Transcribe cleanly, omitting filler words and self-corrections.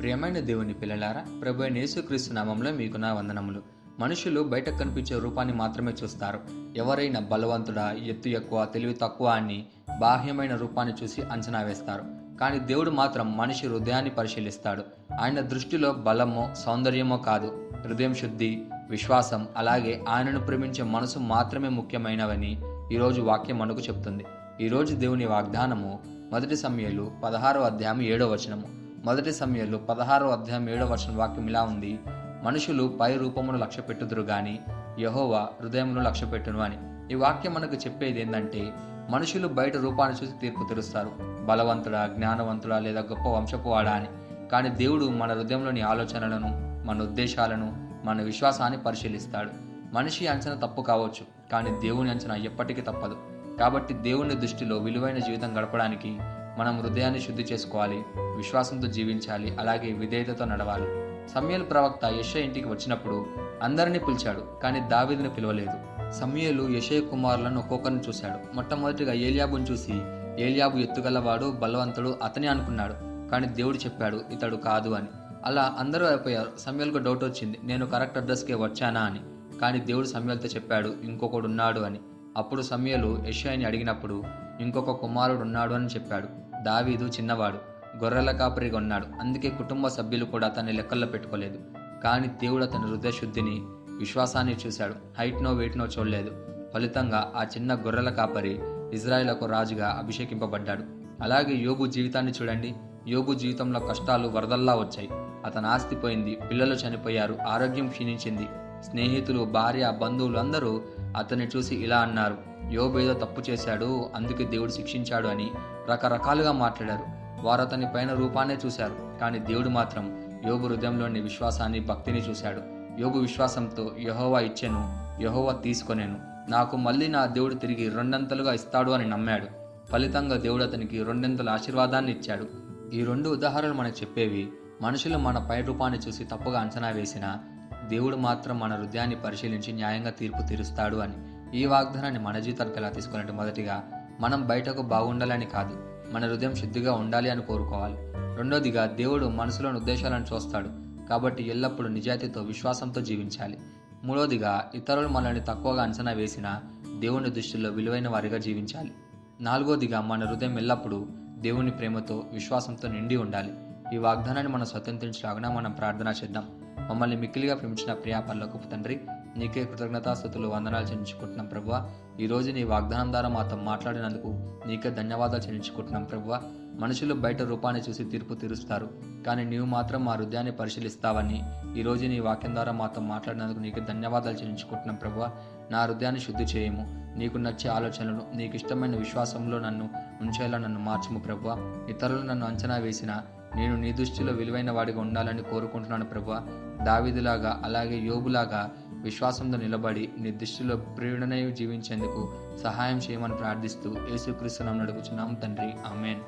ప్రియమైన దేవుని పిల్లలారా, ప్రభు అయిన యేసుక్రీస్తు నామంలో మీకు నా వందనములు. మనుషులు బయట కనిపించే రూపాన్ని మాత్రమే చూస్తారు. ఎవరైనా బలవంతుడా, ఎత్తు ఎక్కువ, తెలివి తక్కువ అని బాహ్యమైన రూపాన్ని చూసి అంచనా వేస్తారు. కానీ దేవుడు మాత్రం మనిషి హృదయాన్ని పరిశీలిస్తాడు. ఆయన దృష్టిలో బలమో సౌందర్యమో కాదు, హృదయం శుద్ధి, విశ్వాసం, అలాగే ఆయనను ప్రేమించే మనసు మాత్రమే ముఖ్యమైనవని ఈరోజు వాక్యం మనకు చెప్తుంది. ఈరోజు దేవుని వాగ్దానము 1 సమూయేలు 16వ అధ్యాయం 7వ వచనము. 1 సమూయేలు 16వ అధ్యాయం 7వ వచనం వాక్యం ఇలా ఉంది: మనుషులు పై రూపమును లక్ష్య పెట్టుదురు గాని యెహోవా హృదయమును లక్ష్య పెట్టును అని. ఈ వాక్యం మనకు చెప్పేది ఏంటంటే, మనుషులు బయట రూపాన్ని చూసి తీర్పు తీరుస్తారు, బలవంతుడా, జ్ఞానవంతుడా లేదా గొప్ప వంశపు వాడా అని. కానీ దేవుడు మన హృదయంలోని ఆలోచనలను, మన ఉద్దేశాలను, మన విశ్వాసాన్ని పరిశీలిస్తాడు. మనిషి అంచనా తప్పు కావచ్చు, కానీ దేవుని అంచనా ఎప్పటికీ తప్పదు. కాబట్టి దేవుని దృష్టిలో విలువైన జీవితం గడపడానికి మనం హృదయాన్ని శుద్ధి చేసుకోవాలి, విశ్వాసంతో జీవించాలి, అలాగే విధేయతతో నడవాలి. సమూయేలు ప్రవక్త యెషయా ఇంటికి వచ్చినప్పుడు అందరినీ పిలిచాడు, కానీ దావీదును పిలవలేదు. సమూయేలు యెషయా కుమారులను ఒక్కొక్కరిని చూశాడు. మొట్టమొదటిగా ఏలియాబును చూసి, ఏలియాబు ఎత్తుగలవాడు, బలవంతుడు, అతనే అనుకున్నాడు. కానీ దేవుడు చెప్పాడు, ఇతడు కాదు అని. అలా అందరూ అయిపోయారు. సమూయేలుకు డౌట్ వచ్చింది, నేను కరెక్ట్ అడ్రస్కే వచ్చానా అని. కానీ దేవుడు సమూయేలుతో చెప్పాడు, ఇంకొకడు ఉన్నాడు అని. అప్పుడు సమూయేలు యెషయాని అడిగినప్పుడు, ఇంకొక కుమారుడు ఉన్నాడు అని చెప్పాడు. దావీదు చిన్నవాడు, గొర్రెల కాపరిగా ఉన్నాడు. అందుకే కుటుంబ సభ్యులు కూడా అతన్ని లెక్కల్లో పెట్టుకోలేదు. కానీ దేవుడు అతని హృదయ శుద్ధిని, విశ్వాసాన్ని చూశాడు. హైట్నో వెయిట్నో చూడలేదు. ఫలితంగా ఆ చిన్న గొర్రెల కాపరి ఇజ్రాయేలుకు రాజుగా అభిషేకింపబడ్డాడు. అలాగే యోబు జీవితాన్ని చూడండి. యోబు జీవితంలో కష్టాలు వరదల్లా వచ్చాయి. అతని ఆస్తి పోయింది, పిల్లలు చనిపోయారు, ఆరోగ్యం క్షీణించింది. స్నేహితులు, భార్య, బంధువులు అందరూ అతన్ని చూసి ఇలా అన్నారు: యోబు ఏదో తప్పు చేశాడు, అందుకే దేవుడు శిక్షించాడు అని రకరకాలుగా మాట్లాడారు. వారు అతని పైన రూపాన్నే చూశారు, కానీ దేవుడు మాత్రం యోబు హృదయంలోని విశ్వాసాన్ని, భక్తిని చూశాడు. యోబు విశ్వాసంతో, యెహోవా ఇచ్చెను, యెహోవా తీసుకొనేను, నాకు మళ్ళీ నా దేవుడు తిరిగి రెండంతలుగా ఇస్తాడు అని నమ్మాడు. ఫలితంగా దేవుడు అతనికి రెండంతల ఆశీర్వాదాన్ని ఇచ్చాడు. ఈ 2 ఉదాహరణలు మనకు చెప్పేవి, మనుషులు మన పై రూపాన్ని చూసి తప్పుగా అంచనా వేసినా దేవుడు మాత్రం మన హృదయాన్ని పరిశీలించి న్యాయంగా తీర్పు తీరుస్తాడు అని. ఈ వాగ్దానాన్ని మన జీవితానికి ఎలా తీసుకోవాలంటే, మొదటిగా మనం బయటకు బాగుండాలని కాదు, మన హృదయం శుద్ధిగా ఉండాలి అని కోరుకోవాలి. రెండోదిగా, దేవుడు మనసులోని ఉద్దేశాలను చూస్తాడు, కాబట్టి ఎల్లప్పుడూ నిజాయితీతో, విశ్వాసంతో జీవించాలి. మూడోదిగా, ఇతరులు మనల్ని తక్కువగా అంచనా వేసినా దేవుని దృష్టిలో విలువైన వారిగా జీవించాలి. నాలుగోదిగా, మన హృదయం ఎల్లప్పుడూ దేవుని ప్రేమతో, విశ్వాసంతో నిండి ఉండాలి. ఈ వాగ్దానాన్ని మనం స్వతంత్రించలాగా మనం ప్రార్థన చేద్దాం. మమ్మల్ని మిక్కిలిగా ప్రేమించిన ప్రియా పరలోకపు తండ్రి, నీకే కృతజ్ఞతాస్తుతులు, వందనాలు చెల్లించుకుంటున్నాం ప్రభువా. ఈరోజు నీ వాగ్దానం ద్వారా మాతో మాట్లాడినందుకు నీకే ధన్యవాదాలు చెల్లించుకుంటున్నాం ప్రభువా. మనుషులు బయట రూపాన్ని చూసి తీర్పు తీరుస్తారు, కానీ నీవు మాత్రం మా హృదయాన్ని పరిశీలిస్తావని ఈరోజు నీ వాక్యం ద్వారా మాతో మాట్లాడినందుకు నీకే ధన్యవాదాలు చెల్లించుకుంటున్నాం ప్రభువా. నా హృదయాన్ని శుద్ధి చేయము, నీకు నచ్చే ఆలోచనలు, నీకు ఇష్టమైన విశ్వాసంలో నన్ను ఉంచేలా నన్ను మార్చుము ప్రభువా. ఇతరులు నన్ను అంచనా వేసినా నేను నీ దృష్టిలో విలువైన వాడిగా ఉండాలని కోరుకుంటున్నాను ప్రభువా. దావీదులాగా, అలాగే యోబులాగా విశ్వాసంతో నిలబడి నీ దృష్టిలో ప్రియుడనై జీవించేందుకు సహాయం చేయమని ప్రార్థిస్తూ యేసుక్రీస్తు నామమున అడుగుచున్నాము తండ్రి, ఆమేన్.